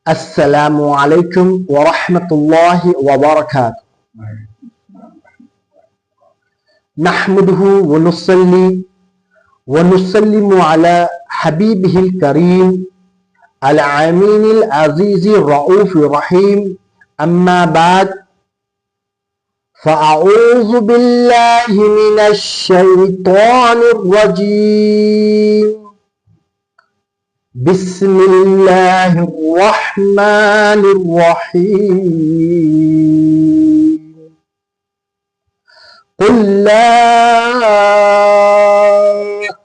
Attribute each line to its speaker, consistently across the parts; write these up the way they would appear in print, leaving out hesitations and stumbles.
Speaker 1: السلام علیکم ورحمۃ اللہ وبرکاتہ نحمده ونصلي ونسلم على حبيبه الكريم العامين العزيز الرؤوف الرحيم أما بعد فأعوذ بالله من الشيطان الرجيم بسم اللہ الرحمن الرحیم قل لا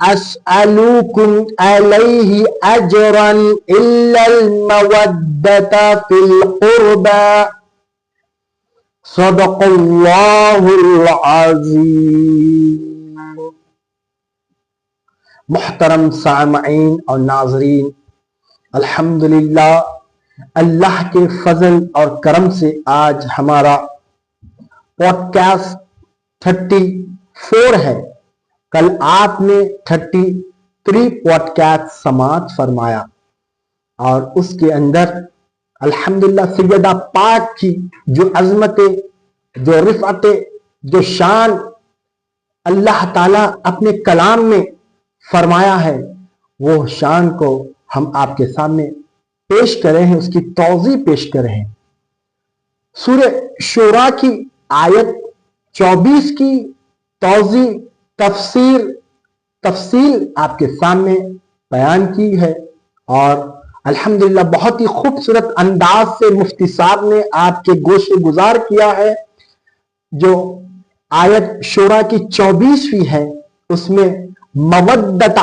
Speaker 1: اسألكم علیہ اجرا الا المودۃ فی القربى صدق اللہ العظیم۔ محترم سامعین اور ناظرین، الحمدللہ اللہ کے فضل اور کرم سے آج ہمارا پوڈ کاسٹ 34 ہے۔ کل آپ نے 33 پوڈ کاسٹ سماعت فرمایا اور اس کے اندر الحمدللہ سیدہ پاک کی جو عظمتیں، جو رفعتیں، جو شان اللہ تعالیٰ اپنے کلام میں فرمایا ہے، وہ شان کو ہم آپ کے سامنے پیش کرے ہیں، اس کی توضیح پیش کرے ہیں۔ سورہ شورا کی آیت 24 کی توضیح تفصیل آپ کے سامنے بیان کی ہے اور الحمدللہ بہت ہی خوبصورت انداز سے مفتی صاحب نے آپ کے گوشے گزار کیا ہے۔ جو آیت شورا کی 24ویں ہے اس میں مودۃ،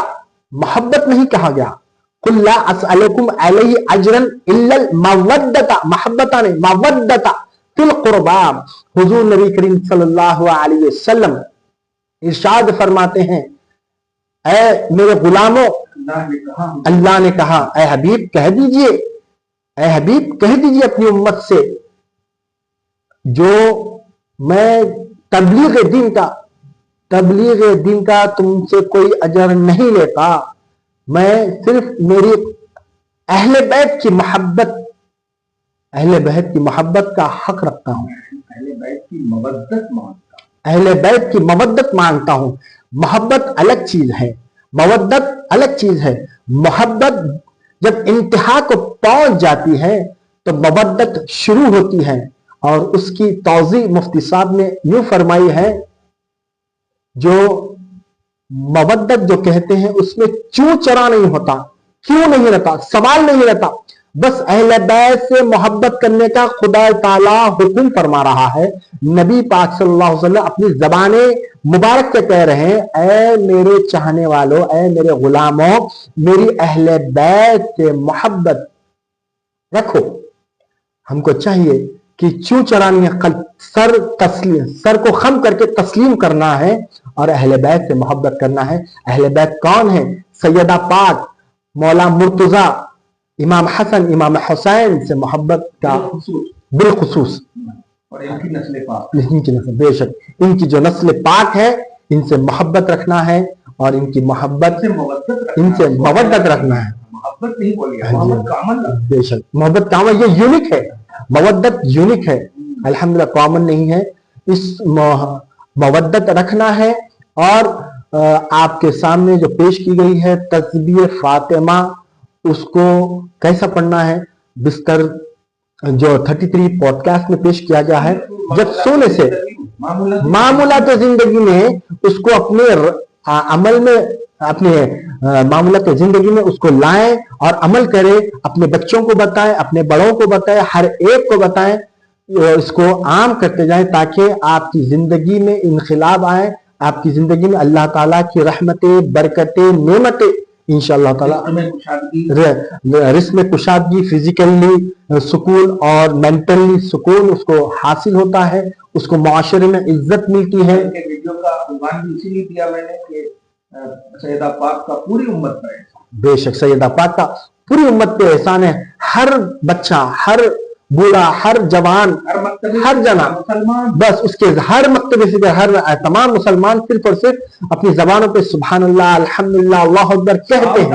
Speaker 1: محبت نہیں کہا گیا، قل لا اسألکم علیہ اجرا الا المودۃ، محبت نہیں، مودۃ فی القربى۔ حضور نبی کریم صلی اللہ علیہ وسلم ارشاد فرماتے ہیں، اے میرے غلاموں، اللہ نے کہا اے حبیب کہہ دیجئے، اے حبیب کہہ دیجئے اپنی امت سے، جو میں تبلیغ دین کا تم سے کوئی اجر نہیں لیتا، میں صرف میری اہل بیت کی محبت کا حق رکھتا ہوں، اہل بیت کی مودت مانگتا ہوں۔ محبت الگ چیز ہے، مودت الگ چیز ہے۔ محبت جب انتہا کو پہنچ جاتی ہے تو مودت شروع ہوتی ہے، اور اس کی توضیح مفتی صاحب نے یوں فرمائی ہے، جو مودت جو کہتے ہیں اس میں چوں چرا نہیں ہوتا، کیوں نہیں رہتا، سوال نہیں رہتا، بس اہل بیت سے محبت کرنے کا خدا تعالیٰ حکم فرما رہا ہے۔ نبی پاک صلی اللہ علیہ وسلم اپنی زبان مبارک سے کہہ رہے ہیں، اے میرے چاہنے والوں، اے میرے غلاموں، میری اہل بیت سے محبت رکھو۔ ہم کو چاہیے کہ چوں چرانی ہے، سر کو خم کر کے تسلیم کرنا ہے اور اہل بیت سے محبت کرنا ہے۔ اہل بیت کون ہے؟ سیدہ پاک، مولا مرتضیٰ، امام حسن، امام حسین سے محبت کا بالخصوص، اور ان کی نسل پاک، بے شک ان کی جو نسل پاک ہے ان سے محبت رکھنا ہے اور ان کی محبت ان سے مودت رکھنا ہے۔ محبت نہیں بولی، بے شک محبت کامل، یہ یونک ہے، مودت یونک ہے، الحمدللہ کامن نہیں ہے۔ اس مودت رکھنا ہے۔ اور آپ کے سامنے جو پیش کی گئی ہے تسبیح فاطمہ، اس کو کیسا پڑھنا ہے؟ بستر جو 33 پوڈ کاسٹ میں پیش کیا گیا ہے، جب سونے سے معمولات زندگی میں اس کو اپنے عمل میں، اپنے معمولات زندگی میں اس کو لائیں اور عمل کریں، اپنے بچوں کو بتائیں، اپنے بڑوں کو بتائیں، ہر ایک کو بتائیں، اس کو عام کرتے جائیں تاکہ آپ کی زندگی میں انقلاب آئے، آپ کی زندگی میں اللہ تعالیٰ کی رحمتیں، برکتیں، نعمتیں انشاءاللہ تعالیٰ، رزق میں کشادگی، فزیکلی سکون اور مینٹلی سکون اس کو حاصل ہوتا ہے، اس کو معاشرے میں عزت ملتی ہے۔ ویڈیو کا عنوان بھی اسی لیے دیا میں نے کہ سیدہ پاک کا پوری امت پر احسان، بے شک سیدہ پاک کا پوری امت پہ احسان ہے۔ ہر بچہ، ہر بوڑھا، ہر جوان، ہر جنا، بس اس کے ہر مکتبے سے ہر تمام مسلمان صرف اور صرف اپنی زبانوں پہ سبحان اللہ، الحمدللہ، اللہ اکبر کہتے ہیں۔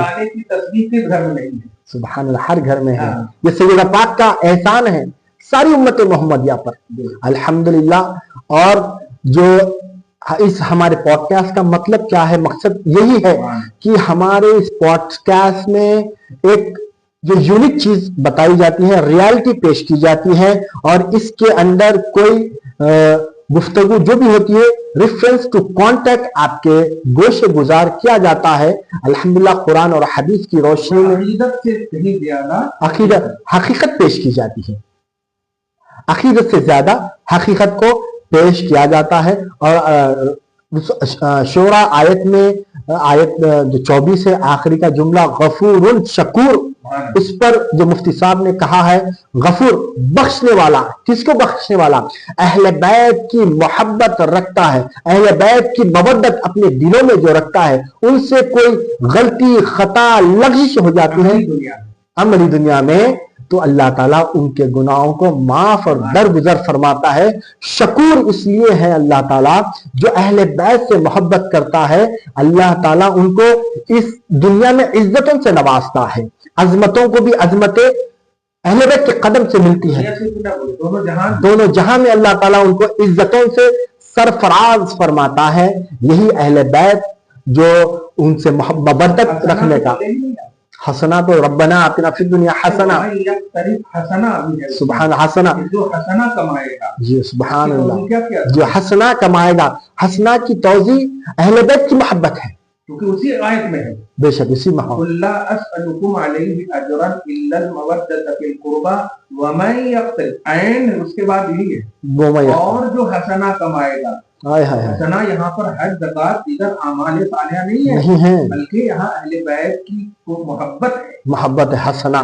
Speaker 1: सुभान अल्लाह, हर घर में है। ये सैयदा पाक का एहसान है सारी उम्मत मोहम्मदिया पर, अल्हम्दुलिल्लाह। और जो इस हमारे पॉडकास्ट का मतलब क्या है, मकसद यही है कि हमारे इस पॉडकास्ट में एक जो यूनिक चीज बताई जाती है, रियलिटी पेश की जाती है, और इसके अंदर कोई गुफ्तगू जो भी होती है रेफरेंस टू कॉन्टेक्ट आपके गोशे गुजार किया जाता है। अल्हम्दुलिल्लाह कुरान और हदीस की रोशनी में अकीदत हकीकत पेश की जाती है, अकीदत से ज्यादा हकीकत को पेश किया जाता है। और शोरा आयत में आयत जो 24 है, आखिरी का जुमला गफूरुन शकूर, उस पर जो मुफ्ती साहब ने कहा है गफूर बख्शने वाला, किसको बख्शने वाला? अहले बैत की मोहब्बत रखता है, अहले बैत की मवद्दत अपने दिलों में जो रखता है, उनसे कोई गलती खता लग़ज़िश हो जाती है अमली दुनिया में, तो अल्लाह ताला उनके गुनाहों को माफ और दरगुजर फरमाता है। शकूर इसलिए है अल्लाह ताला, जो अहले बैत से मोहब्बत करता है, अल्लाह ताला उनको इस दुनिया में इज्जतों से नवाजता है, अजमतों को भी अजमतें अहले बैत के कदम से मिलती है, दोनों जहां में अल्लाह ताला उनको इज्जतों से सरफराज फरमाता है। यही अहले बैत जो उनसे मोहब्बत रखने का हसना, तो रब्बना आतिना फिद दुनिया हसना, सुभान हसना, जो हसना कमाएगा, जी सुभान अल्लाह, जो हसना कमाएगा। हसना की तौजी अहले बैत की मोहब्बत है, क्योंकि उसी आयत में है, बेशक इसी माहौल। ला अस्अलुकुम अलैहि अजरन इल्ला अल-मवद्दत फिल कुर्बा व मन यक्तिल, एंड उसके बाद यही है, और जो हसना कमाएगा। हसना यहाँ पर हज, ज़कात, इधर आमाल सालिहा नहीं है, बल्कि यहाँ अहले बैत की मोहब्बत है, मोहब्बत है, हसना।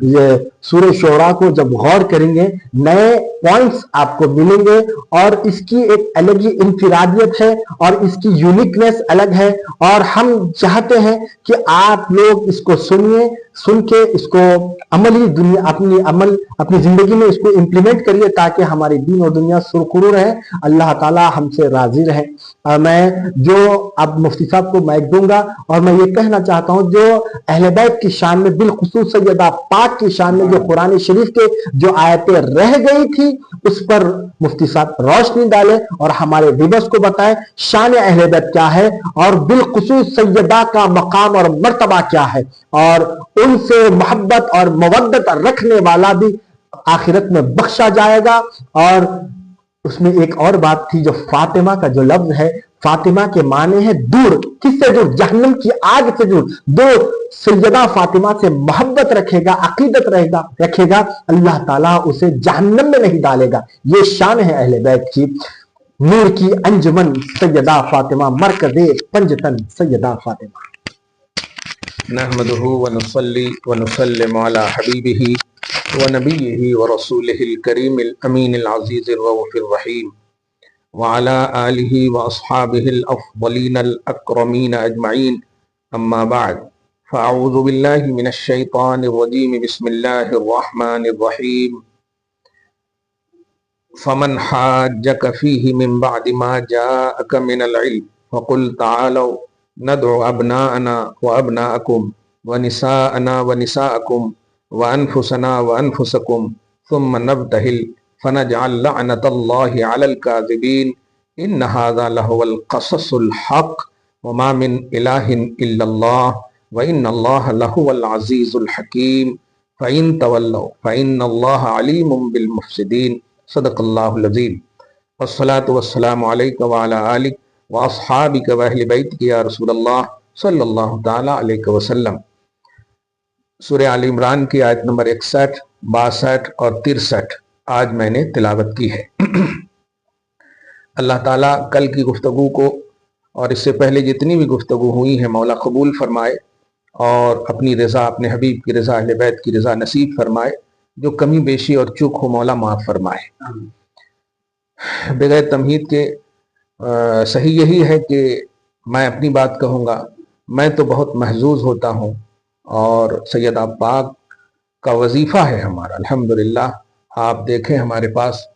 Speaker 1: ये सूरह शोरा को जब गौर करेंगे नए पॉइंट्स आपको मिलेंगे, और इसकी एक अलग ही इंफिरादियत है और इसकी यूनिकनेस अलग है। और हम चाहते हैं कि आप लोग इसको सुनिए, सुन के इसको अमली दुनिया अपनी जिंदगी में इसको इम्प्लीमेंट करिए, ताकि हमारी दीन और दुनिया सुरखुरू रहे, अल्लाह ताला हमसे राजी रहे। मैं जो अब मुफ्ती साहब को माइक दूंगा, और मैं ये कहना चाहता हूँ, जो अहले बैत की शान में, बिलखुसूस सैयदा पाक की शान में जो कुरान शरीफ के जो आयतें रह गई थी, उस पर मुफ्ती साहब रोशनी डाले और हमारे व्यूअर्स को बताएं शान अहले बैत क्या है, और बिलखुसूस सैयदा का मकाम और मर्तबा क्या है, और उनसे मोहब्बत और मवद्दत रखने वाला भी आखिरत में बख्शा जाएगा। और उसमें एक और बात थी, जो फातिमा का जो लफ्ज है, फातिमा के माने हैं दूर, किससे दूर? जहन्नम की आग से दूर। दो सैयदा फातिमा से मोहब्बत रखेगा, अकीदत रखेगा, अल्लाह ताला उसे जहन्नम में नहीं डालेगा। ये शान है अहले बैत की। नूर की अंजुमन सैयदा फातिमा, मरकज़े पंजतन सैयदा फातिमा।
Speaker 2: नहमदुहु व नुसल्ली व नुसल्लिमु अला हबीबिही व नबिय्यिही व रसूलिहिल करीमिल अमीनिल अज़ीज़िर रऊफ़िर रहीम व अला आलिहि व अस्हाबिहिल अफ़ज़लीनल अकरमीन अजमईन, अम्मा बाद, फ़अऊज़ु बिल्लाहि मिनश शैतानिर रजीम, बिस्मिल्लाहिर रहमानिर रहीम। फ़मन हाज्जक फ़ीहि मिन बअदि मा जाअक मिनल इल्म फ़क़ुल तआलौ नदउ अबनाअना व अबनाअकुम व निसाअना व निसाअकुम व अनफुसना व अनफुसकुम सुम्मा नब्तहिल फनजअल लअनतल्लाहि अलल काज़िबीन इन्न हाज़ा लहुवल क़ससुल हक़ व मा मिन इलाहिन इल्लल्लाह व इन्नल्लाह लहुवल अज़ीज़ुल हकीम फ़इन तवल्लौ फ़इन्नल्लाह अलीमुम बिल मुफ़्सिदीन। सदक़ल्लाहुल अज़ीम। वस्सलातु वस्सलामु अलैका व अला आलिका व अस्हाबिका व अहलि बैतिका या रसूलल्लाह सल्लल्लाहु तआला अलैहि वसल्लम। सूरह आल इमरान की आयत नंबर 61, 62 और 63 आज मैंने तिलावत की है। अल्लाह ताला कल की गुफ्तगू को और इससे पहले जितनी भी गुफ्तगू हुई है मौला कबूल फरमाए, और अपनी रज़ा, अपने हबीब की रज़ा, अहले बैत की रज़ा नसीब फरमाए। जो कमी बेशी और चूक हो मौला माफ़ फरमाए। बगैर तमहीद के सही यही है कि मैं अपनी बात कहूँगा। मैं तो बहुत महजूज होता हूँ, और सैयदा पाक का वजीफ़ा है हमारा, अल्हम्दुलिल्लाह। आप देखें हमारे पास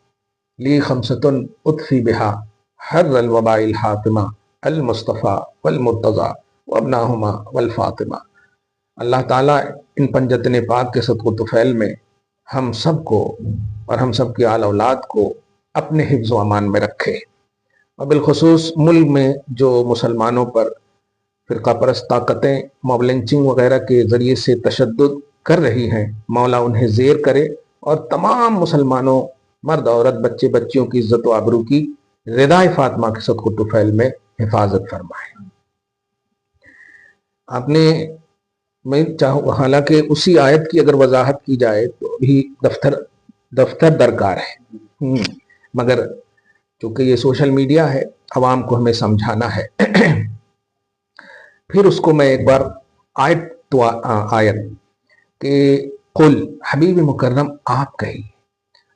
Speaker 2: ली खमसतुन उतफ़ी बिहा हर्रल वबाइल हातिमा अल मुस्तफ़ा वल मुर्तज़ा व अबनाहुमा वल फातिमा। اللہ تعالیٰ ان پنجتن پاک کے صدق و طفیل میں ہم سب کو اور ہم سب کی آل اولاد کو اپنے حفظ و امان میں رکھے، اور بالخصوص ملک میں جو مسلمانوں پر فرقہ پرست طاقتیں موب لنچنگ وغیرہ کے ذریعے سے تشدد کر رہی ہیں، مولا انہیں زیر کرے اور تمام مسلمانوں مرد عورت بچے بچیوں کی عزت و آبرو کی رضائے فاطمہ کے صدق و طفیل میں حفاظت فرمائے۔ آپ نے میں چاہوں حالانکہ اسی آیت کی اگر وضاحت کی جائے تو بھی دفتر درکار ہے، مگر چونکہ یہ سوشل میڈیا ہے عوام کو ہمیں سمجھانا ہے۔ پھر اس کو میں ایک بار آیت کہ قل حبیب مکرم آپ کہی،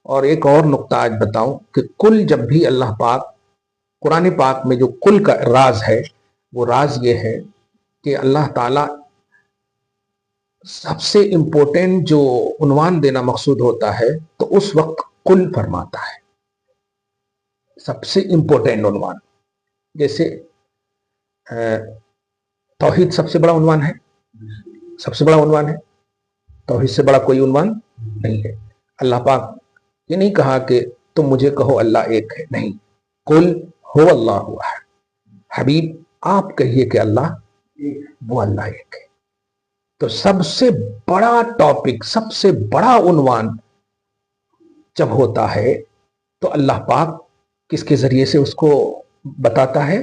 Speaker 2: اور ایک اور نقطہ آج بتاؤں کہ قل جب بھی اللہ پاک قرآن پاک میں جو قل کا راز ہے وہ راز یہ ہے کہ اللہ تعالیٰ سب سے امپورٹنٹ جو عنوان دینا مقصود ہوتا ہے تو اس وقت قل فرماتا ہے، سب سے امپورٹنٹ عنوان۔ جیسے توحید سب سے بڑا عنوان ہے، سب سے بڑا عنوان ہے، توحید سے بڑا کوئی عنوان نہیں ہے۔ اللہ پاک یہ نہیں کہا کہ تم مجھے کہو اللہ ایک ہے، نہیں، قل هو اللہ احد، حبیب آپ کہیے کہ اللہ وہ اللہ ایک ہے۔ تو سب سے بڑا ٹاپک، سب سے بڑا عنوان جب ہوتا ہے تو اللہ پاک کس کے ذریعے سے اس کو بتاتا ہے؟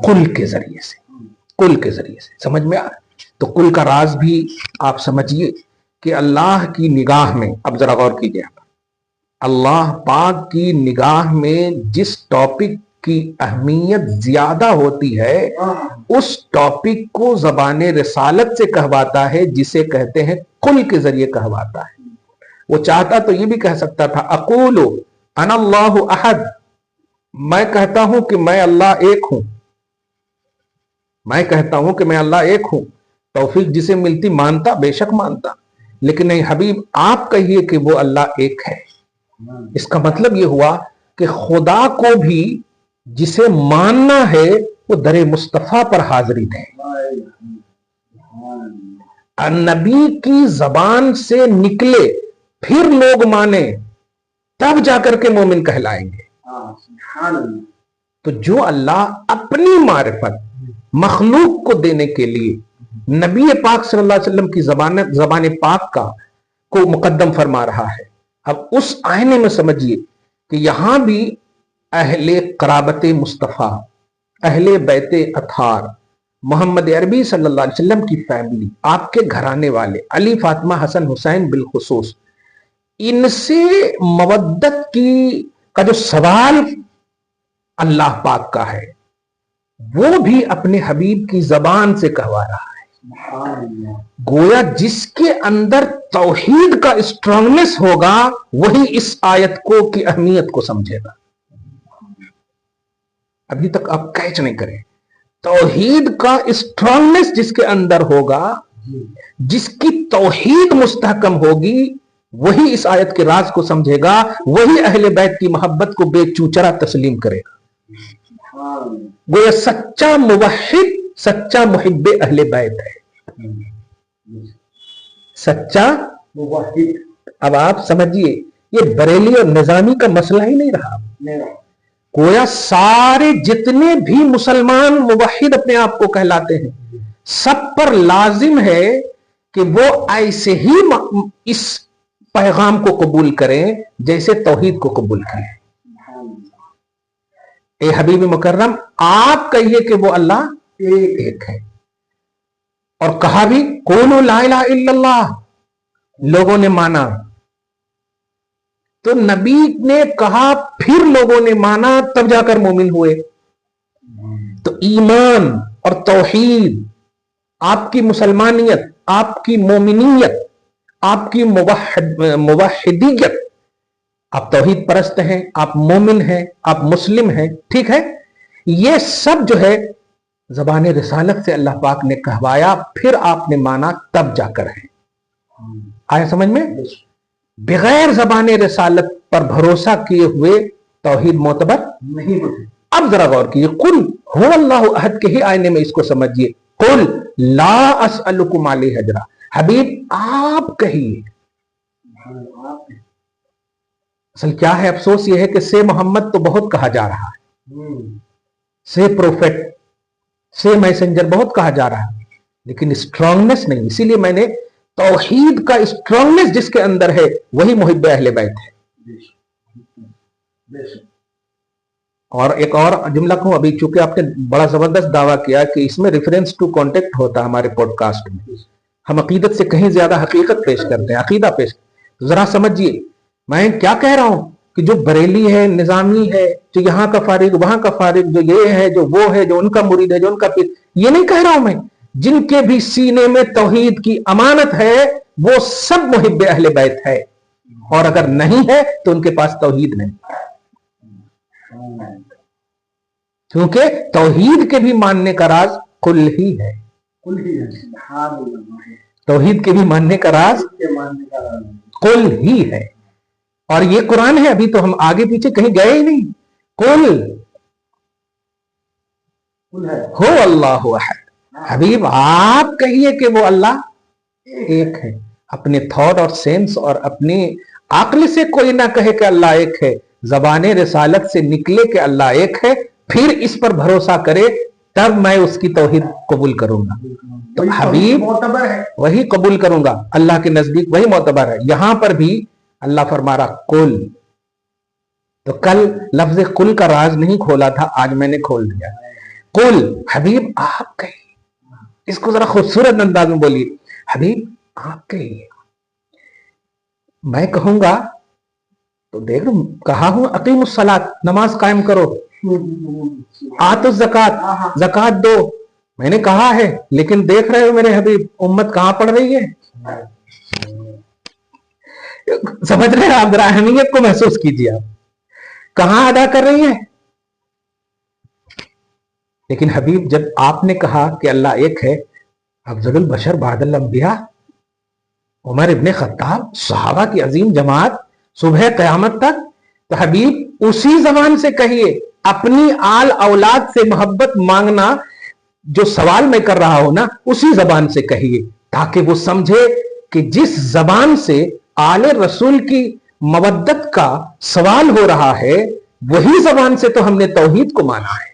Speaker 2: قل کے ذریعے سے، قل کے ذریعے سے۔ سمجھ میں آ رہا ہے؟ تو قل کا راز بھی آپ سمجھیے کہ اللہ کی نگاہ میں، اب ذرا غور کیجیے، اللہ پاک کی نگاہ میں جس ٹاپک کی اہمیت زیادہ ہوتی ہے اس ٹاپک کو زبان رسالت سے کہواتا ہے، جسے کہتے ہیں قل کے ذریعے کہواتا ہے۔ وہ چاہتا تو یہ بھی کہہ سکتا تھا اقول انا اللہ احد، میں کہتا ہوں کہ میں اللہ ایک ہوں، میں کہتا ہوں کہ میں اللہ ایک ہوں۔ توفیق جسے ملتی مانتا، بے شک مانتا، لیکن نہیں، حبیب آپ کہیے کہ وہ اللہ ایک ہے۔ اس کا مطلب یہ ہوا کہ خدا کو بھی جسے ماننا ہے وہ در مصطفیٰ پر حاضری دیں، نبی کی زبان سے نکلے پھر لوگ مانے، تب جا کر کے مومن کہلائیں گے۔ تو جو اللہ اپنی معرفت مخلوق کو دینے کے لیے نبی پاک صلی اللہ علیہ وسلم کی زبان پاک کو مقدم فرما رہا ہے، اب اس آئینے میں سمجھیے کہ یہاں بھی اہل قرابت مصطفیٰ، اہل بیت اطہار، محمد عربی صلی اللہ علیہ وسلم کی فیملی، آپ کے گھرانے والے علی فاطمہ حسن حسین بالخصوص، ان سے مودت کا جو سوال اللہ پاک کا ہے وہ بھی اپنے حبیب کی زبان سے کہوا رہا ہے۔ گویا جس کے اندر توحید کا اسٹرانگنس ہوگا وہی اس آیت کو کی اہمیت کو سمجھے گا۔ ابھی تک آپ کیچ نہیں کریں، توحید کا اسٹرانگنس جس کے اندر ہوگا، جس کی توحید مستحکم ہوگی، وہی اس آیت کے راز کو سمجھے گا، وہی اہل بیت کی محبت کو بے چوچرا تسلیم کرے گا۔ گویا سچا موحد، سچا محب اہل بیت ہے، سچا موحد۔ اب آپ سمجھیے یہ بریلی اور نظامی کا مسئلہ ہی نہیں رہا، گویا سارے جتنے بھی مسلمان موحد اپنے آپ کو کہلاتے ہیں، سب پر لازم ہے کہ وہ ایسے ہی اس پیغام کو قبول کریں جیسے توحید کو قبول کریں۔ اے حبیب مکرم آپ کہیے کہ وہ اللہ ایک ہے، اور کہا بھی قولوا لا الہ الا اللہ، لوگوں نے مانا، تو نبی نے کہا پھر لوگوں نے مانا، تب جا کر مومن ہوئے۔ تو ایمان اور توحید، آپ کی مسلمانیت، آپ کی مومنیت، آپ کی موحدیت، آپ توحید پرست ہیں، آپ مومن ہیں، آپ مسلم ہیں، ٹھیک ہے، یہ سب جو ہے زبان رسالت سے اللہ پاک نے کہوایا، پھر آپ نے مانا، تب جا کر ہے۔ آیا سمجھ میں؟ بغیر زبان رسالت پر بھروسہ کیے ہوئے توحید معتبر نہیں ہوتی۔ اب ذرا غور کیجیے، قل هو اللہ احد کے ہی آئینے میں اس کو سمجھیے، कुल ला अस्अलुकुम अलैहि अजरा, हबीब आप कहिए। असल क्या है, अफसोस यह है कि से मोहम्मद तो बहुत कहा जा रहा है, से प्रोफेट, से मैसेंजर बहुत कहा जा रहा है, लेकिन स्ट्रांगनेस नहीं। इसीलिए मैंने तौहीद का स्ट्रांगनेस जिसके अंदर है वही मुहिब्ब अहले बैत है। और एक और जुमला कहूं, अभी चूंकि आपने बड़ा जबरदस्त दावा किया कि इसमें रेफरेंस टू कॉन्टेक्ट होता है हमारे पॉडकास्ट में, हम अकीदत से कहीं ज्यादा हकीकत पेश करते हैं, अकीदा पेश। तो जरा समझिए मैं क्या कह रहा हूं कि जो बरेली है, निजामी है, जो यहाँ का फारिग वहां का फारिग, जो ये है, जो वो है, जो उनका मुरीद है, जो उनका पीर, ये नहीं कह रहा हूं मैं। जिनके भी सीने में तौहीद की अमानत है वो सब मुहिब्बे अहले बैत है, और अगर नहीं है तो उनके पास तौहीद नहीं, क्योंकि तौहीद के भी मानने का राज कुल ही है। तौहीद के भी मानने का राज कुल ही है। और ये कुरान है, अभी तो हम आगे पीछे कहीं गए ही नहीं। कुल हो अल्लाह अहद, हबीब आप कहिए कि वो अल्लाह एक है। अपने थॉट और सेंस और अपने अक्ल से कोई ना कहे कि अल्लाह एक है, ज़बाने रिसालत से निकले कि अल्लाह एक है, फिर इस पर भरोसा करे, तब मैं उसकी तौहीद कबूल करूंगा। तो हबीब वही कबूल करूंगा, अल्लाह के नजदीक वही मोतबर है। यहां पर भी अल्लाह फरमा रहा कुल, तो कल लफ्ज कुल का राज नहीं खोला था, आज मैंने खोल दिया। कुल हबीब आप कहिए, इसको जरा खूबसूरत अंदाज में बोलिए, हबीब आप कहिए। मैं कहूंगा तो देख लो, कहा हूं अकीमुस सलात, नमाज कायम करो, आतो ज़कात, ज़कात दो, मैंने कहा है। लेकिन देख रहे हो मेरे हबीब उम्मत कहां पड़ रही है। समझ रहे हैं आप, अहमियत को महसूस कीजिए, आप कहां अदा कर रही है। लेकिन हबीब जब आपने कहा कि अल्लाह एक है, अफजलुल बशर बादल अंबिया उमर इब्ने खत्ताब, सहाबा की अजीम जमात, सुबह क़यामत तक, तो हबीब उसी जबान से कहिए, अपनी आल औलाद से मोहब्बत मांगना जो सवाल मैं कर रहा हूं ना, उसी जबान से कहिए, ताकि वो समझे कि जिस जबान से आले रसूल की मवद्दत का सवाल हो रहा है, वही जबान से तो हमने तौहीद को माना है।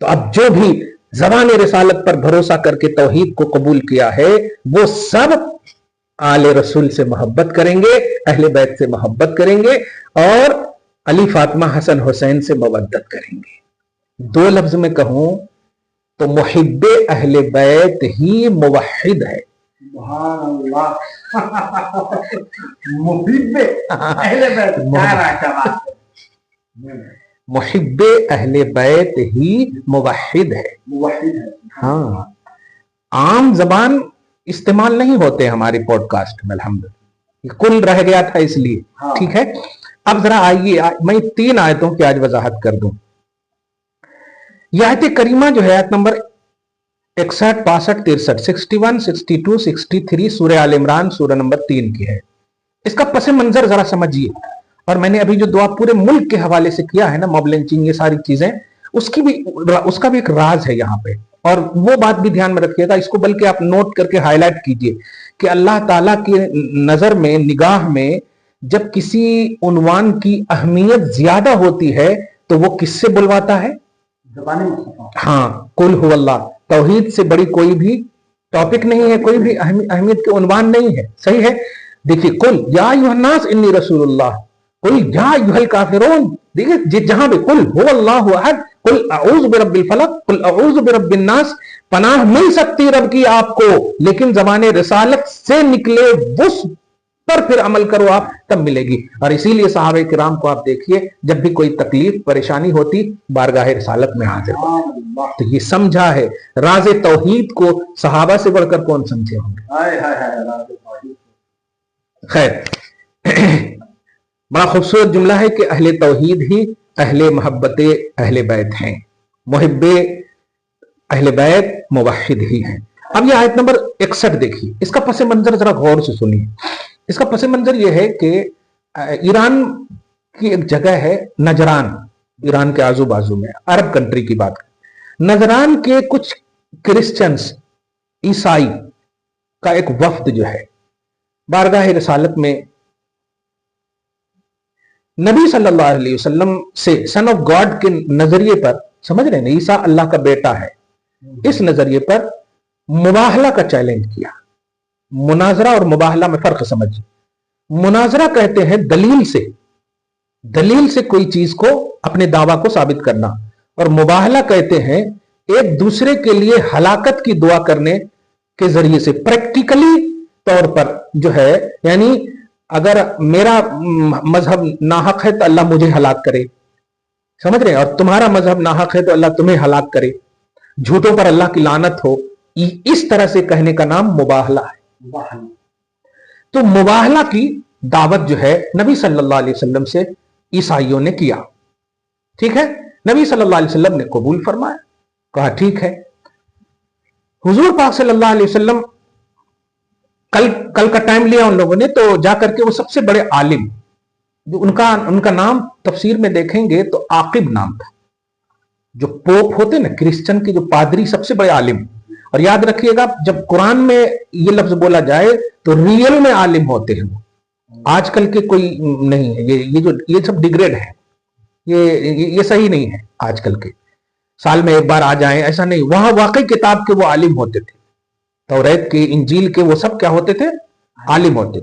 Speaker 2: तो अब जो भी ज़बान रिसालत पर भरोसा करके तौहीद को कबूल किया है, वो सब आले रसूल से मोहब्बत करेंगे, अहले बैत से मोहब्बत करेंगे, और अली फातिमा हसन हुसैन से मवद्दत करेंगे। दो लफ्ज में कहूं तो मुहिब्बे अहले बैत ही मुवहिद है। मुहिब्बे अहले बैत, मुहिब्बे अहले बैत ही मुवहिद है। हाँ, आम जबान इस्तेमाल नहीं होते हमारी पॉडकास्ट में, अल्हम्दुलिल्लाह, कुल रह गया था इसलिए। हाँ। ठीक है, अब जरा आइए मैं 3 आयतों की आज वजाहत कर दूं। यह आयत करीमा जो है आयत नंबर 61, 65, 63, 61, 62, 63 सूरह आल इमरान सूरह नंबर 3 की है। इसका पस मंजर जरा समझिए। और मैंने अभी जो दुआ पूरे मुल्क के हवाले से किया है ना, मॉब लिंचिंग, ये सारी चीजें, उसका भी एक राज है यहाँ पे। और वो बात भी ध्यान में रखिएगा, इसको बल्कि आप नोट करके हाईलाइट कीजिए कि अल्लाह ताला की नजर में, निगाह में, जब किसी उन्वान की अहमियत ज्यादा होती है तो वो किससे बुलवाता है? हाँ, कुल हु अल्लाह। तौहीद से बड़ी कोई भी टॉपिक नहीं है, कोई भी अहमियत के उन्वान नहीं है। सही है। देखिए, कुल या अय्युहन्नास इन्नी रसूलुल्लाह, कुल या अय्युहल काफिरून। देखिए जहां भी कुल हु अल्लाहु अहद, कुल अऊज़ु बिरब्बिल फलक, कुल अऊज़ु बिरब्बिन नास, पनाह मिल सकती रब की आपको, लेकिन ज़बाने रिसालत से निकले उस पर फिर अमल करो आप, तब मिलेगी। और इसीलिए सहाबा किराम को आप देखिए, जब भी कोई तकलीफ परेशानी होती, बारगाह रिसालत में हाजिर होते। तो ये समझा है, राज़े तौहीद को सहाबा से बढ़कर कौन समझे होंगे। खैर, बड़ा खूबसूरत जुमला है कि अहले तौहीद ही अहले मोहब्बत अहले बैत हैं, मुहिब्बे अहले बैत मुवहिद ही हैं। अब ये आयत नंबर 61 देखिए, इसका पस मंजर जरा गौर से सुनिए। इसका पस मंजर यह है कि ईरान की एक जगह है नजरान, ईरान के आजू बाजू में, अरब कंट्री की बात। नजरान के कुछ क्रिश्चियंस, ईसाई का एक वफ्द जो है बारगाह रिसालत में नबी सल्लल्लाहु अलैहि वसल्लम से सन ऑफ गॉड के नजरिए पर, समझ रहे हैं, ईसा अल्लाह का बेटा है, इस नजरिए पर मुबाहला का चैलेंज किया। मुनाजरा और मुबाहला में फर्क समझिए। मुनाजरा कहते हैं दलील से कोई चीज को, अपने दावा को साबित करना, और मुबाहला कहते हैं एक दूसरे के लिए हलाकत की दुआ करने के जरिए से, प्रैक्टिकली तौर पर जो है, यानी अगर मेरा मजहब नाहक है तो अल्लाह मुझे हलाक करे, समझ रहे हैं, और तुम्हारा मजहब नाहक है तो अल्लाह तुम्हें हलाक करे, झूठों पर अल्लाह की लानत हो, इस तरह से कहने का नाम मुबाहला है। तो मुबाहला की दावत जो है नबी सल्लल्लाहु अलैहि वसल्लम से ईसाइयों ने किया, ठीक है। नबी सल्लल्लाहु अलैहि वसल्लम ने कबूल फरमाया, कहा ठीक है। हुजूर पाक सल्लल्लाहु अलैहि वसल्लम कल का टाइम लिया उन लोगों ने, तो जाकर के वो सबसे बड़े आलिम, जो उनका नाम तफसीर में देखेंगे तो आकिब नाम था, जो पोप होते ना क्रिश्चियन के, जो पादरी, सबसे बड़े आलिम। और याद रखिएगा, जब कुरान में ये लफ्ज बोला जाए तो रियल में आलिम होते हैं वो, आजकल के कोई नहीं है। ये सब डिग्रेड है, ये सही नहीं है। आजकल के साल में एक बार आ जाएं ऐसा नहीं, वहां वाकई किताब के वो आलिम होते थे, तौरात के, इंजील के, वो सब क्या होते थे, आलिम होते।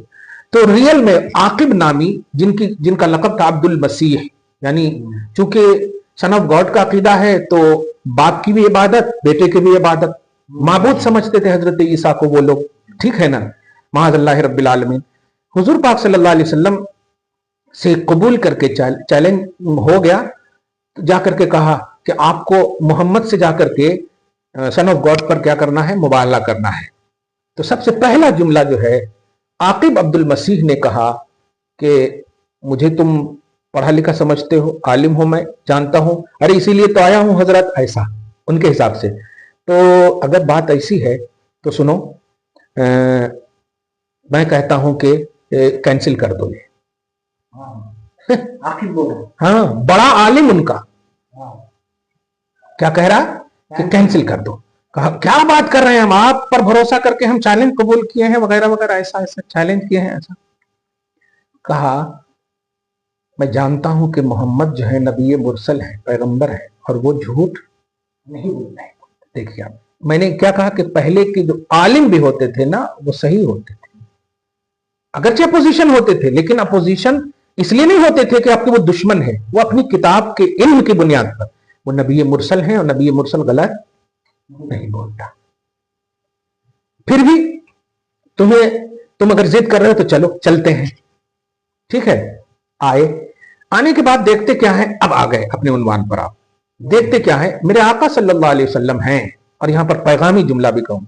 Speaker 2: तो रियल में आकिब नामी, जिनका लक़ब था अब्दुल मसीह, यानी चूंकि सन ऑफ गॉड का अकीदा है तो बाप की भी इबादत, बेटे की भी इबादत, माबूद समझते थे हजरत ईसा को वो लोग, ठीक है ना, माअज़ल्लाहि रब्बिल आलमीन। हुजूर पाक सल्लल्लाहु अलैहि वसल्लम से कबूल करके चैलेंज हो गया, तो जाकर के कहा कि आपको मोहम्मद से जाकर के सन ऑफ गॉड पर क्या करना है, मुबाहला करना है। तो सबसे पहला जुमला जो है, आकिब अब्दुल मसीह ने कहा कि मुझे तुम पढ़ा लिखा समझते हो, आलिम हो, मैं जानता हूं, अरे इसीलिए तो आया हूं हजरत, ऐसा उनके हिसाब से। तो अगर बात ऐसी है तो सुनो, मैं कहता हूं कि कैंसिल कर दो ये। हाँ, बड़ा आलिम उनका क्या कह रहा कि कैंसिल कर दो। कहा क्या बात कर रहे हैं हम, आप पर भरोसा करके हम चैलेंज कबूल किए हैं वगैरह वगैरह, ऐसा ऐसा चैलेंज किए हैं ऐसा। कहा मैं जानता हूं कि मोहम्मद जो है नबी मुरसल है, पैगंबर है, और वो झूठ नहीं बोलते हैं। देखिए आप, मैंने क्या कहा कि पहले के जो आलिम भी होते थे ना, वो सही होते थे, अगरचे अपोजिशन होते थे, लेकिन अपोजिशन इसलिए नहीं होते थे कि आपके वो दुश्मन है, वो अपनी किताब के इल्म की बुनियाद पर वो नबी मुरसल है, और नबी मुरसल गलत नहीं बोलता। फिर भी तुम अगर जिद कर रहे हो तो चलो चलते हैं, ठीक है। आने के बाद देखते क्या है, अब आ गए अपने उन्वान पर। आप देखते क्या है, मेरे आका सल्लल्लाहु अलैहि वसल्लम हैं, और यहां पर पैगामी जुमला भी कहूं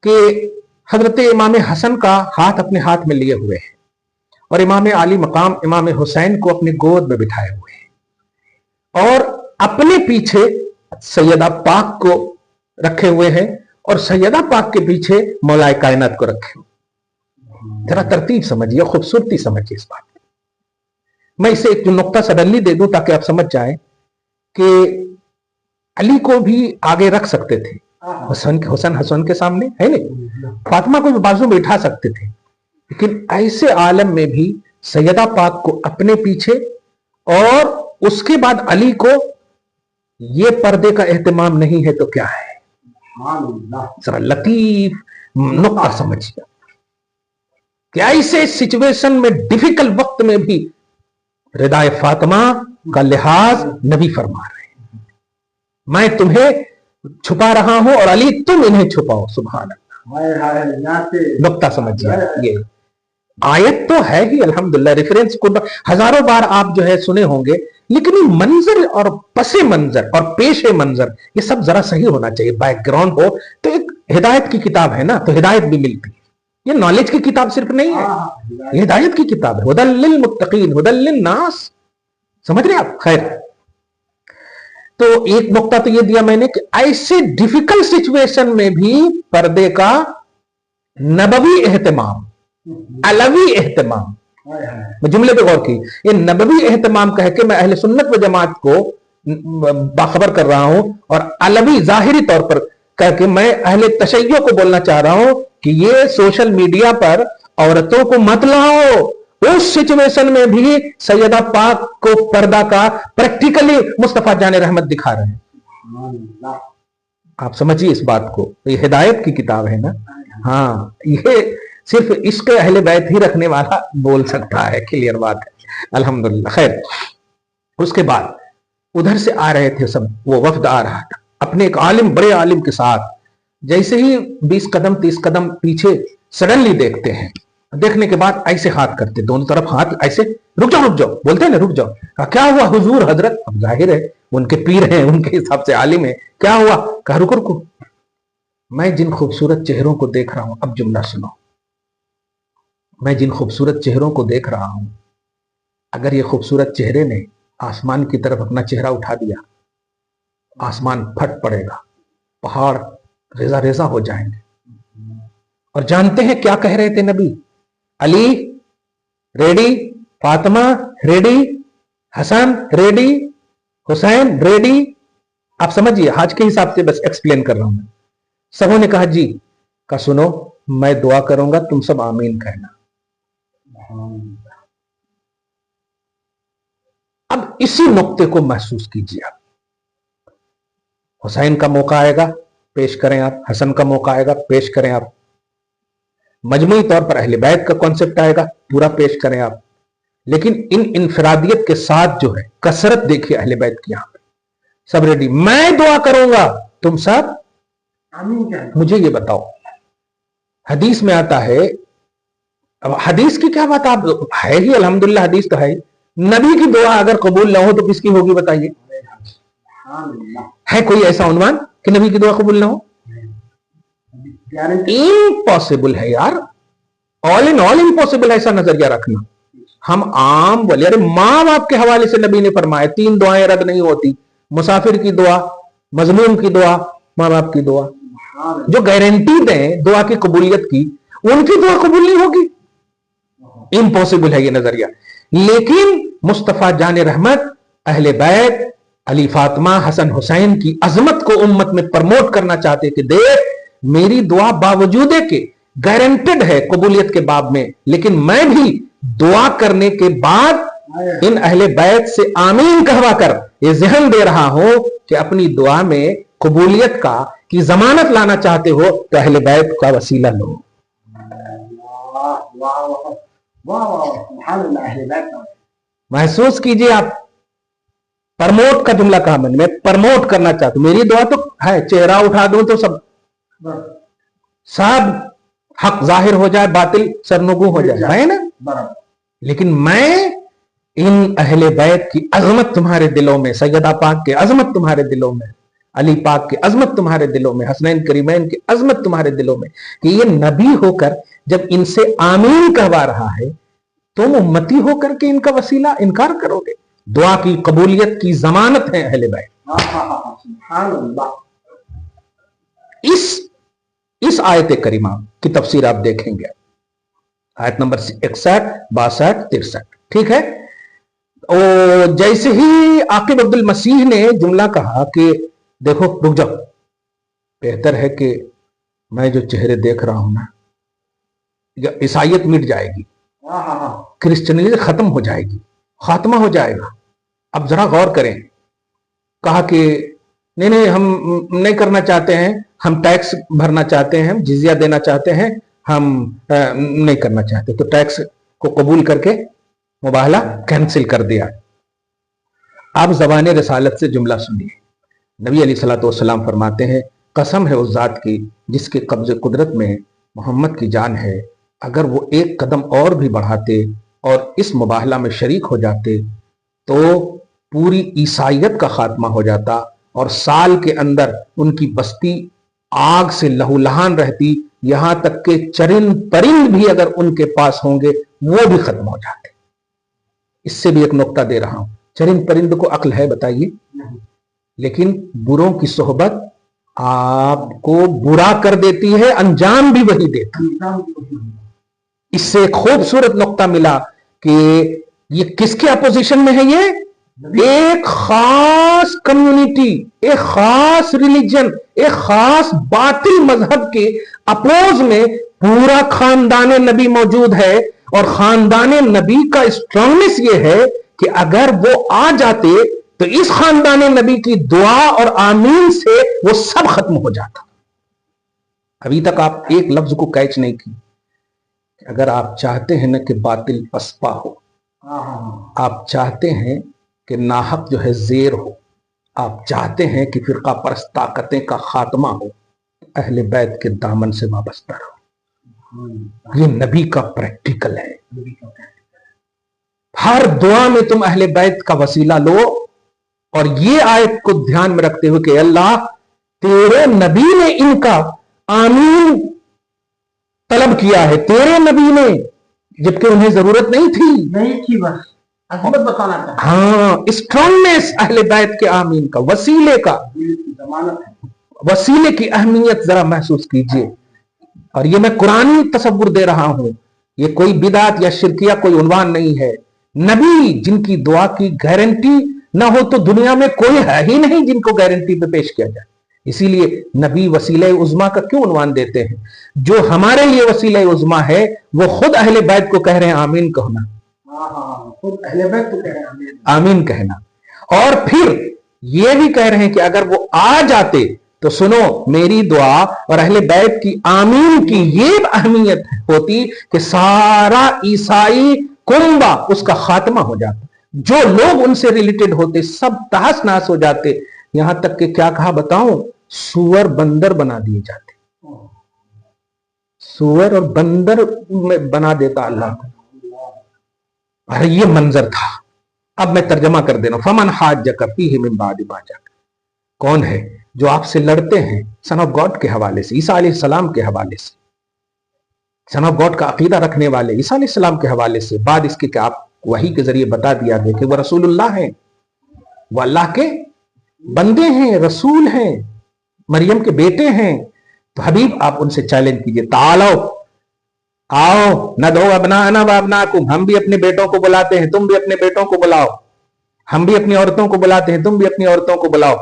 Speaker 2: कि हजरत इमाम हसन का हाथ अपने हाथ में लिए हुए हैं, और इमाम आली मकाम इमाम हुसैन को अपनी गोद में बिठाए हुए हैं, और अपने पीछे सैयदा पाक को रखे हुए हैं, और सैयदा पाक के पीछे मौलाए कायनात को रखे हुए। जरा तरतीब समझिए, खूबसूरती समझिए इस बात। मैं इसे एक नुक्ता सडनली दे दूं ताकि आप समझ जाएं कि अली को भी आगे रख सकते थे, हुसैन के सामने है नहीं, फातिमा को भी बाजू में बिठा सकते थे, लेकिन ऐसे आलम में भी सैयदा पाक को अपने पीछे, और उसके बाद अली को, ये पर्दे का एहतमाम नहीं है तो क्या है। जरा लतीफ नुक्ता समझिए कि ऐसे सिचुएशन में, डिफिकल्ट वक्त में भी रिदाए फातिमा का लिहाज नबी फरमा रहे हैं, मैं तुम्हें छुपा रहा हूं और अली तुम इन्हें छुपाओ। सुभान अल्लाह, नुक्ता समझिए। ये आयत तो है ही अल्हम्दुलिल्लाह, रेफरेंस को हजारों बार आप जो है सुने होंगे, लेकिन ये मंजर और पसे मंजर और पेशे मंजर ये सब जरा सही होना चाहिए, बैकग्राउंड हो। तो एक हिदायत की किताब है ना, तो हिदायत भी मिलती है। ये नॉलेज की किताब सिर्फ नहीं है, ये हिदायत की किताब है, हुदल लिल मुत्तकीन हुदल लिन नास, समझ रहे आप। खैर, तो एक नुक्ता तो ये दिया मैंने कि ऐसे डिफिकल्ट सिचुएशन में भी पर्दे का नबवी एहतमाम, अलवी एहतमाम, मैं जुमले पे गौर की, ये नबवी एहतमाम कह के मैं अहले सुन्नत व जमात को बाखबर कर रहा हूं और अलवी जाहिरी तौर पर करके मैं अहले तशय्यो को बोलना चाह रहा हूं कि ये सोशल मीडिया पर औरतों को मत लाओ। उस सिचुएशन में भी सैयदा पाक को पर्दा का प्रैक्टिकली मुस्तफा जान रहमत दिखा रहे हैं। आप समझिए इस बात को, ये हिदायत की किताब है ना। हाँ, ये सिर्फ इश्क अहले बैत ही रखने वाला बोल सकता है, क्लियर बात है। अल्हम्दुलिल्लाह। खैर, उसके बाद उधर से आ रहे थे सब, वो वफद आ रहा था अपने एक आलिम, बड़े आलिम के साथ। जैसे ही 20 कदम 30 कदम पीछे सडनली देखते हैं, देखने के बाद ऐसे हाथ करते, दोनों तरफ हाथ ऐसे, रुक जाओ बोलते हैं ना, रुक जाओ। क्या हुआ हुजूर हजरत? अब जाहिर है उनके पीर हैं, उनके हिसाब से आलिम है। क्या हुआ? कहा रुको रुको, मैं जिन खूबसूरत चेहरों को देख रहा हूं, अब जुमला सुनो, मैं जिन खूबसूरत चेहरों को देख रहा हूं, अगर ये खूबसूरत चेहरे ने आसमान की तरफ अपना चेहरा उठा दिया, आसमान फट पड़ेगा, पहाड़ रेजा रेजा हो जाएंगे। और जानते हैं क्या कह रहे थे नबी? Ali ready, Fatima ready, Hasan ready, Hussain ready. आप समझिए, आज के हिसाब से बस एक्सप्लेन कर रहा हूं मैं। सबों ने कहा जी। का सुनो, मैं दुआ करूंगा, तुम सब आमीन कहना। अब इसी नुक्ते को महसूस कीजिए आप। हुसैन का मौका आएगा, पेश करें आप। हसन का मौका आएगा, पेश करें आप। मजमूई तौर पर अहले बैत का कॉन्सेप्ट आएगा, पूरा पेश करें आप। लेकिन इन इनफरादियत के साथ जो है कसरत देखिए अहले बैत की। यहां पे सब रेडी, मैं दुआ करूंगा, तुम सब आमीन। मुझे ये बताओ, हदीस में आता है, अब हदीस की क्या बात, आप है ही अल्हम्दुलिल्लाह, हदीस तो है। नबी की दुआ अगर कबूल ना हो तो किसकी होगी बताइए? है कोई ऐसा उन्वान कि नबी की दुआ कबूल ना हो? इम्पॉसिबल है यार, ऑल इन ऑल इम्पॉसिबल है ऐसा नजरिया रखना। हम आम बोले, अरे मां बाप के हवाले से नबी ने फरमाया 3 दुआएं रद्द नहीं होती, मुसाफिर की दुआ, मजलूम की दुआ, मां बाप की दुआ। जो गारंटी दें दुआ की कबूलियत की, उनकी दुआ कबूल नहीं होगी। इम्पॉसिबल है ये नजरिया। लेकिन मुस्तफा जान रहमत अहले बैत अली फातिमा हसन हुसैन की अजमत को उम्मत में प्रमोट करना चाहते कि देख, मेरी दुआ बावजूद के गारंटेड है कबूलियत के बाब में, लेकिन मैं भी दुआ करने के बाद इन अहले बैत से आमीन कहवा कर ये ज़हन दे रहा हूं कि अपनी दुआ में कबूलियत का की जमानत लाना चाहते हो तो अहले बैत का वसीला लो। महसूस कीजिए आप, प्रमोट का जुमला कहा मैंने, मैं प्रमोट करना चाहता हूं। मेरी दुआ तो है, चेहरा उठा दूं तो सब हक जाहिर हो जाए, बातिल सरनुगू हो जाए, है ना। लेकिन मैं इन अहले बैत की अजमत तुम्हारे दिलों में, सैयदा पाक की अजमत तुम्हारे दिलों में, अली पाक की अजमत तुम्हारे दिलों में, हसनैन करीमैन की अजमत तुम्हारे दिलों में, कि ये नबी होकर जब इनसे आमीन कहवा रहा है, तुम उम्मती होकर के इनका वसीला इनकार करोगे? दुआ की कबूलियत की जमानत है अहले बैत। इस आयत करीमा की तफसीर आप देखेंगे, आयत नंबर 61, 62, 63, ठीक है। और जैसे ही आकिब अब्दुल मसीह ने जुमला कहा कि देखो रुक जाओ, बेहतर है कि मैं जो चेहरे देख रहा हूं ना, ईसाइयत मिट जाएगी, क्रिश्चियनिटी खत्म हो जाएगी, खात्मा हो जाएगा। अब जरा गौर करें। कहा कि नहीं हम नहीं करना चाहते हैं, हम टैक्स भरना चाहते हैं, हम जिजिया देना चाहते हैं, हम नहीं करना चाहते, तो टैक्स को कबूल करके मुबाहला कैंसिल कर दिया। आप ज़बान रसालत से जुमला सुनिए। नबी अलैहिस्सलातु वस्सलाम फरमाते हैं, कसम है उस जात की जिसके कब्ज़े कुदरत में मोहम्मद की जान है, अगर वो एक कदम और भी बढ़ाते और इस मुबाहला में शरीक हो जाते तो पूरी ईसाइयत का खात्मा हो जाता और साल के अंदर उनकी बस्ती आग से लहूलहान रहती, यहां तक के चरिंद परिंद भी अगर उनके पास होंगे वो भी खत्म हो जाते। इससे भी एक नुक्ता दे रहा हूं, चरिंद परिंद को अक्ल है बताइए? लेकिन बुरों की सोहबत आपको बुरा कर देती है, अंजाम भी वही देता। इससे खूबसूरत नुक्ता मिला कि ये किसके अपोजिशन में है? ये ایک خاص کمیونٹی، ایک خاص ریلیجن، ایک خاص باطل مذہب کے اپوز میں پورا خاندان نبی موجود ہے، اور خاندان نبی کا اسٹرانگنس یہ ہے کہ اگر وہ آ جاتے تو اس خاندان نبی کی دعا اور آمین سے وہ سب ختم ہو جاتا۔ ابھی تک آپ ایک لفظ کو کیچ نہیں کی۔ اگر آپ چاہتے ہیں نا کہ باطل پسپا ہو، آپ چاہتے ہیں کہ ناحق جو ہے زیر ہو، آپ چاہتے ہیں کہ فرقہ پرست طاقتیں کا خاتمہ ہو، اہل بیت کے دامن سے وابستہ رہو۔ یہ نبی کا پریکٹیکل ہے۔ ہر دعا میں تم اہل بیت کا وسیلہ لو، اور یہ آیت کو دھیان میں رکھتے ہوئے کہ اللہ تیرے نبی نے ان کا آمین طلب کیا ہے، تیرے نبی نے، جبکہ انہیں ضرورت نہیں تھی،
Speaker 1: بس عظمت بتانا چاہتا ہے۔
Speaker 2: ہاں، اسٹرانگنس اہل بیت کے آمین کا، وسیلے کا، وسیلے کی اہمیت ذرا محسوس کیجئے۔ اور یہ میں قرآنی تصور دے رہا ہوں، یہ کوئی بدعت یا شرکیہ کوئی عنوان نہیں ہے۔ نبی جن کی دعا کی گارنٹی نہ ہو تو دنیا میں کوئی ہے ہی نہیں جن کو گارنٹی پہ پیش کیا جائے۔ اسی لیے نبی وسیلہ عظمیٰ کا کیوں عنوان دیتے ہیں؟ جو ہمارے لیے وسیلہ عظمیٰ ہے وہ خود اہل بیت کو کہہ رہے ہیں آمین کہنا،
Speaker 1: خود اہل بیت کو کہہ رہے ہیں
Speaker 2: آمین کہنا، اور پھر یہ بھی کہہ رہے ہیں کہ اگر وہ آ جاتے تو سنو میری دعا اور اہل بیت کی آمین کی یہ اہمیت ہوتی کہ سارا عیسائی کنبہ اس کا خاتمہ ہو جاتا، جو لوگ ان سے ریلیٹڈ ہوتے سب تہس ناس ہو جاتے، یہاں تک کہ کیا کہا بتاؤں، سور بندر بنا دیے جاتے، سور اور بندر میں بنا دیتا اللہ کو۔ ارے یہ منظر تھا۔ اب میں ترجمہ کر دے رہا ہوں، فمن حاجک فیہ من بعد ما جاءک، کون ہے جو آپ سے لڑتے ہیں سن آف گاڈ کے حوالے سے، عیسیٰ علیہ السلام کے حوالے سے، سن آف گاڈ کا عقیدہ رکھنے والے عیسیٰ علیہ السلام کے حوالے سے، بعد اس کے کہ آپ وحی کے ذریعے بتا دیا گیا کہ وہ رسول اللہ ہیں، وہ اللہ کے بندے ہیں، رسول ہیں، مریم کے بیٹے ہیں۔ تو حبیب آپ ان سے چیلنج کیجئے، تعالو، آؤ، ندعو ابناءنا و ابناءکم، ہم بھی اپنے بیٹوں کو بلاتے ہیں، تم بھی اپنے بیٹوں کو بلاؤ، ہم بھی اپنی عورتوں کو بلاتے ہیں، تم بھی اپنی عورتوں کو بلاؤ۔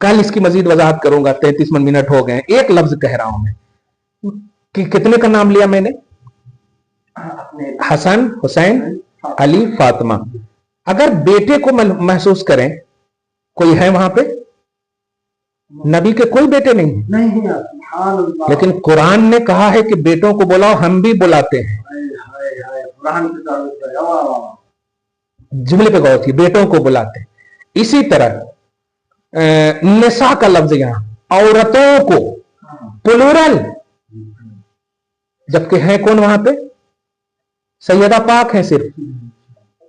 Speaker 2: کل اس کی مزید وضاحت کروں گا، 33 منٹ ہو گئے ہیں، ایک لفظ کہہ رہا ہوں میں کہ کتنے کا نام لیا میں نے؟ حسن، حسین، علی، فاطمہ۔ اگر بیٹے کو محسوس کریں، کوئی ہے وہاں پہ؟ نبی کے کوئی بیٹے نہیں، لیکن قرآن نے کہا ہے کہ بیٹوں کو بلاؤ، ہم بھی بلاتے ہیں۔ جملے پہ غور کی، بیٹوں کو بلاتے ہیں۔ اسی طرح نساء کا لفظ یہاں، عورتوں کو پلورل، جبکہ ہیں کون وہاں پہ؟ سیدہ پاک ہیں صرف۔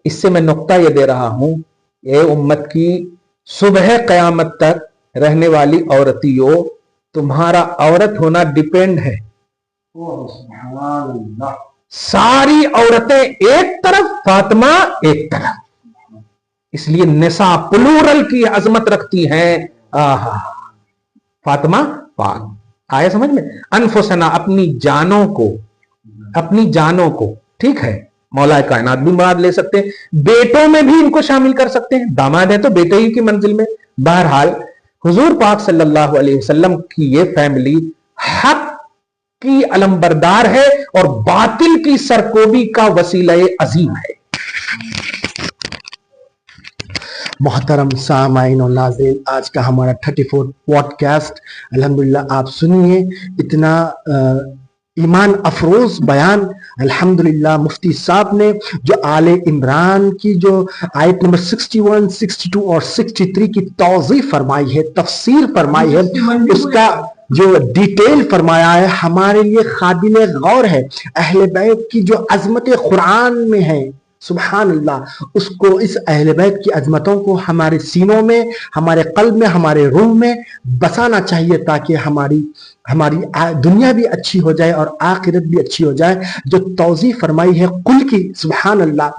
Speaker 2: اس سے میں نقطہ یہ دے رہا ہوں، اے امت کی صبح قیامت تک رہنے والی عورتیوں، تمہارا عورت ہونا ڈیپینڈ ہے۔ ساری عورتیں ایک طرف، فاطمہ ایک طرف، اس لیے نساء پلورل کی عظمت رکھتی ہیں۔ فاطمہ پاک، آیا سمجھ میں؟ انفسنا، اپنی جانوں کو، ٹھیک ہے، مولا کائنات بھی مراد لے سکتے ہیں، بیٹوں میں بھی ان کو شامل کر سکتے ہیں، داماد ہے تو بیٹے ہی کی منزل میں۔ بہرحال حضور پاک صلی اللہ علیہ وسلم کی یہ فیملی حق کی علمبردار ہے اور باطل کی سرکوبی کا وسیلہ عظیم ہے۔
Speaker 1: محترم سامعین و ناظرین، آج کا ہمارا 34 پوڈ کاسٹ الحمدللہ آپ سنیے، اتنا ایمان افروز بیان الحمدللہ مفتی صاحب نے جو آل عمران کی جو آیت نمبر 61، 62 اور 63 کی توضیح فرمائی ہے، تفسیر فرمائی ہے، اس کا جو ڈیٹیل فرمایا ہے ہمارے لیے قابل غور ہے۔ اہل بیت کی جو عظمت قرآن میں ہے، سبحان اللہ، اس کو، اس اہل بیت کی عظمتوں کو ہمارے سینوں میں، ہمارے قلب میں، ہمارے روح میں بسانا چاہیے تاکہ ہماری دنیا بھی اچھی ہو جائے اور آخرت بھی اچھی ہو جائے۔ جو توضیح فرمائی ہے قل کی، سبحان اللہ،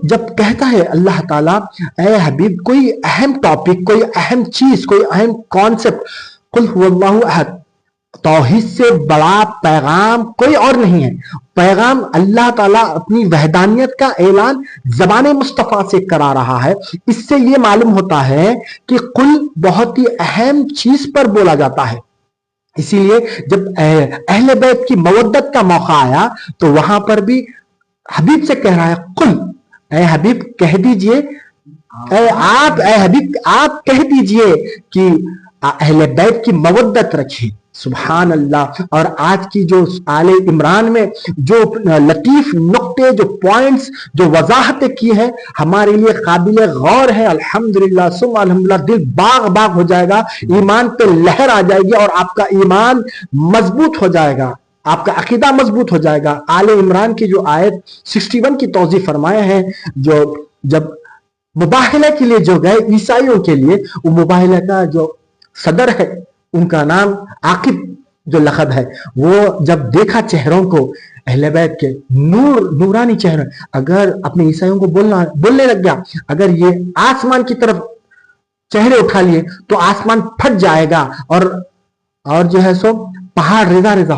Speaker 1: جب کہتا ہے اللہ تعالیٰ اے حبیب کوئی اہم ٹاپک، کوئی اہم چیز، کوئی اہم کانسیپٹ، قل هو اللہ احد، तौहीद से बड़ा पैगाम कोई और नहीं है। पैगाम अल्लाह ताला अपनी वहदानियत का ऐलान ज़बान मुस्तफ़ा से करा रहा है। इससे ये मालूम होता है कि कुल बहुत ही अहम चीज पर बोला जाता है। इसीलिए जब अहले बैत की मवद्दत का मौका आया तो वहां पर भी हबीब से कह रहा है, कुल ए हबीब कह दीजिए, ए हबीब आप कह दीजिए कि अहले बैत की मवद्दत रखिए। सुभान अल्लाह। और आज की जो आले इमरान में जो लतीफ नुक्ते, जो पॉइंट्स, जो वजाहतें की है, हमारे लिए काबिल गौर है। अल्हम्दुलिल्लाह सुम्मा अल्हम्दुलिल्लाह, दिल बाग बाग हो जाएगा, ईमान पे लहर आ जाएगी और आपका ईमान मजबूत हो जाएगा, आपका अकीदा मजबूत हो जाएगा। आले इमरान की जो आयत 61 की तौज़ी फरमाए हैं, जो जब मुबाहला के लिए जो गए ईसाइयों के लिए, वो मुबाहला का जो सदर है उनका नाम आकिब जो लक़ब है, वो जब देखा चेहरों को अहले बैत के नूरानी चेहरे, अगर अपने ईसाइयों को बोलने लग गया, अगर ये आसमान की तरफ चेहरे उठा लिए तो आसमान फट जाएगा और जो है सो पहाड़ रेजा रेजा